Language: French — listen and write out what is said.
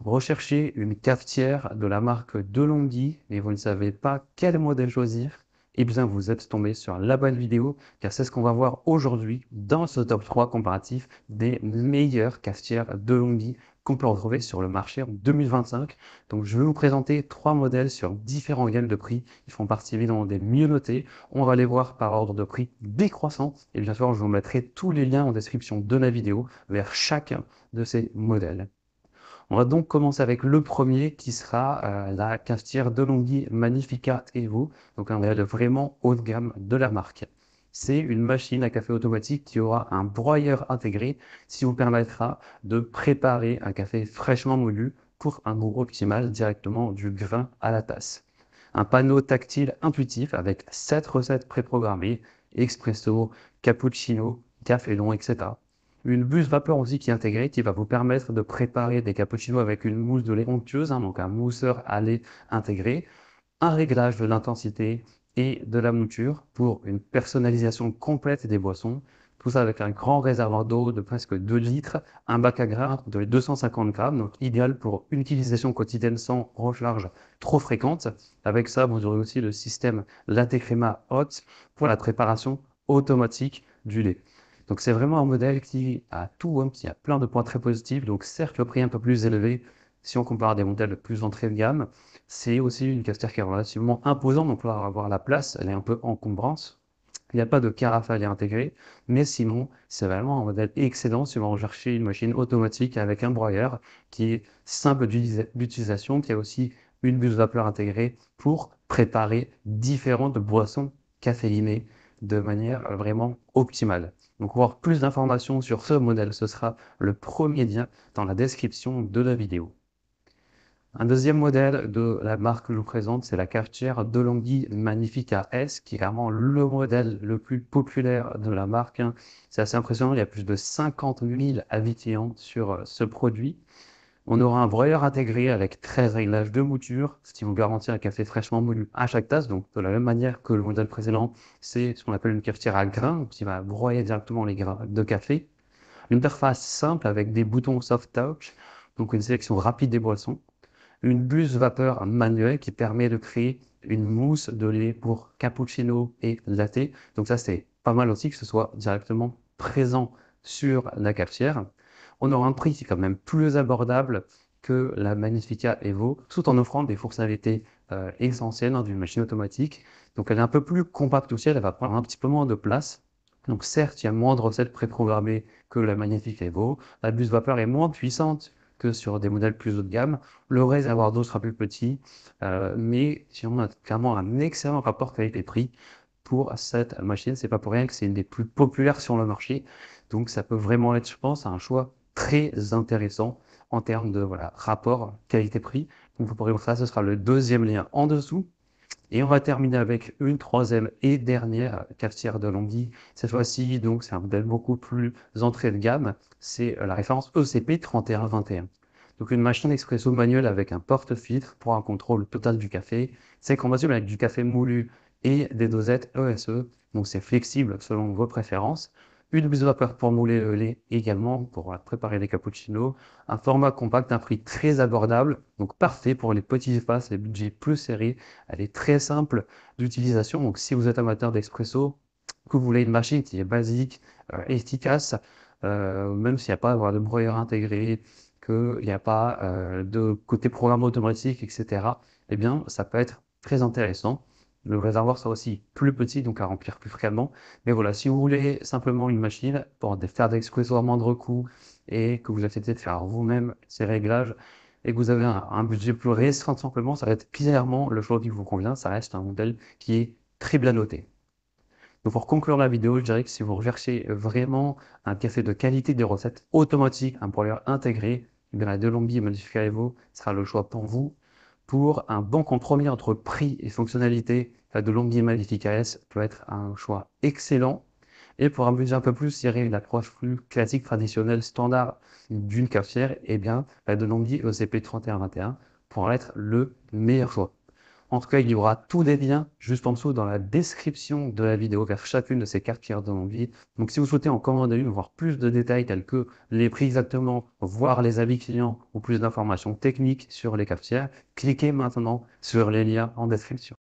Recherchez une cafetière de la marque Delonghi et vous ne savez pas quel modèle choisir, eh bien vous êtes tombé sur la bonne vidéo car c'est ce qu'on va voir aujourd'hui dans ce top 3 comparatif des meilleures cafetières Delonghi qu'on peut retrouver sur le marché en 2025. Donc je vais vous présenter trois modèles sur différents gammes de prix. Ils font partie évidemment des mieux notés. On va les voir par ordre de prix décroissant et bien sûr je vous mettrai tous les liens en description de la vidéo vers chacun de ces modèles. On va donc commencer avec le premier qui sera la cafetière De'Longhi Magnifica Evo, donc un modèle vraiment haut de gamme de la marque. C'est une machine à café automatique qui aura un broyeur intégré, ce qui vous permettra de préparer un café fraîchement moulu pour un goût optimal directement du grain à la tasse. Un panneau tactile intuitif avec 7 recettes préprogrammées, expresso, cappuccino, café long, etc. Une buse vapeur aussi qui est intégrée, qui va vous permettre de préparer des cappuccinos avec une mousse de lait onctueuse, donc un mousseur à lait intégré, un réglage de l'intensité et de la mouture pour une personnalisation complète des boissons. Tout ça avec un grand réservoir d'eau de presque 2 litres, un bac à grains de 250 grammes, donc idéal pour une utilisation quotidienne sans recharge trop fréquente. Avec ça, vous aurez aussi le système Latte Crema Hot pour la préparation automatique du lait. Donc c'est vraiment un modèle qui a tout, hein, qui a plein de points très positifs. Donc certes, le prix est un peu plus élevé si on compare à des modèles plus entrée de gamme. C'est aussi une cafetière qui est relativement imposante, donc pour avoir la place, elle est un peu encombrante. Il n'y a pas de carafe à l'air intégré, mais sinon, c'est vraiment un modèle excellent si vous recherchez une machine automatique avec un broyeur qui est simple d'utilisation, qui a aussi une buse vapeur intégrée pour préparer différentes boissons caféinées de manière vraiment optimale. Donc, pour avoir plus d'informations sur ce modèle, ce sera le premier lien dans la description de la vidéo. Un deuxième modèle de la marque que je vous présente, c'est la cafetière De'Longhi Magnifica S, qui est vraiment le modèle le plus populaire de la marque, hein. C'est assez impressionnant, il y a plus de 50 000 avis clients sur ce produit. On aura un broyeur intégré avec 13 réglages de mouture, ce qui vous garantit un café fraîchement moulu à chaque tasse. Donc, de la même manière que le modèle précédent, c'est ce qu'on appelle une cafetière à grains, qui va broyer directement les grains de café. Une interface simple avec des boutons soft touch, donc une sélection rapide des boissons. Une buse vapeur manuelle qui permet de créer une mousse de lait pour cappuccino et latte. Donc ça, c'est pas mal aussi que ce soit directement présent sur la cafetière. On aura un prix qui est quand même plus abordable que la Magnifica Evo, tout en offrant des fonctionnalités essentielles, hein, d'une machine automatique. Donc elle est un peu plus compacte aussi, elle va prendre un petit peu moins de place. Donc certes, il y a moins de recettes préprogrammées que la Magnifica Evo. La buse vapeur est moins puissante que sur des modèles plus haut de gamme. Le réservoir d'eau sera plus petit, mais si on a clairement un excellent rapport qualité-prix pour cette machine. C'est pas pour rien que c'est une des plus populaires sur le marché. Donc ça peut vraiment être, je pense, un choix très intéressant en termes de voilà, rapport qualité-prix. Donc vous pourrez voir ça, ce sera le deuxième lien en dessous. Et on va terminer avec une troisième et dernière cafetière de Longhi. Cette fois-ci, donc, c'est un modèle beaucoup plus entrée de gamme. C'est la référence ECP 3121. Donc, une machine expresso manuelle avec un porte-filtre pour un contrôle total du café. C'est compatible avec du café moulu et des dosettes ESE. Donc, c'est flexible selon vos préférences. Une buse vapeur pour mouler le lait également pour préparer les cappuccinos. Un format compact, un prix très abordable. Donc, parfait pour les petits espaces, les budgets plus serrés. Elle est très simple d'utilisation. Donc, si vous êtes amateur d'expresso, que vous voulez une machine qui est basique, efficace, même s'il n'y a pas avoir de broyeur intégré, qu'il n'y a pas de côté programme automatique, etc., eh bien, ça peut être très intéressant. Le réservoir sera aussi plus petit, donc à remplir plus fréquemment. Mais voilà, si vous voulez simplement une machine pour faire des expressos à moindre coût et que vous acceptez de faire vous-même ces réglages, et que vous avez un budget plus restreint simplement, ça va être clairement le choix qui vous convient. Ça reste un modèle qui est très bien noté. Donc pour conclure la vidéo, je dirais que si vous recherchez vraiment un café de qualité, des recettes automatiques, un broyeur intégré, eh bien la De'Longhi Modifica Evo sera le choix pour vous. Pour un bon compromis entre prix et fonctionnalité, la De'Longhi Modifica S peut être un choix excellent. Et pour un budget un peu plus, je dirais une approche plus classique, traditionnelle, standard d'une cafetière, eh bien la De'Longhi ECP 3121 pourra être le meilleur choix. En tout cas, il y aura tous les liens juste en dessous dans la description de la vidéo vers chacune de ces cafetières de Longhi. Donc si vous souhaitez en commander une, voir plus de détails tels que les prix exactement, voir les avis clients ou plus d'informations techniques sur les cafetières, cliquez maintenant sur les liens en description.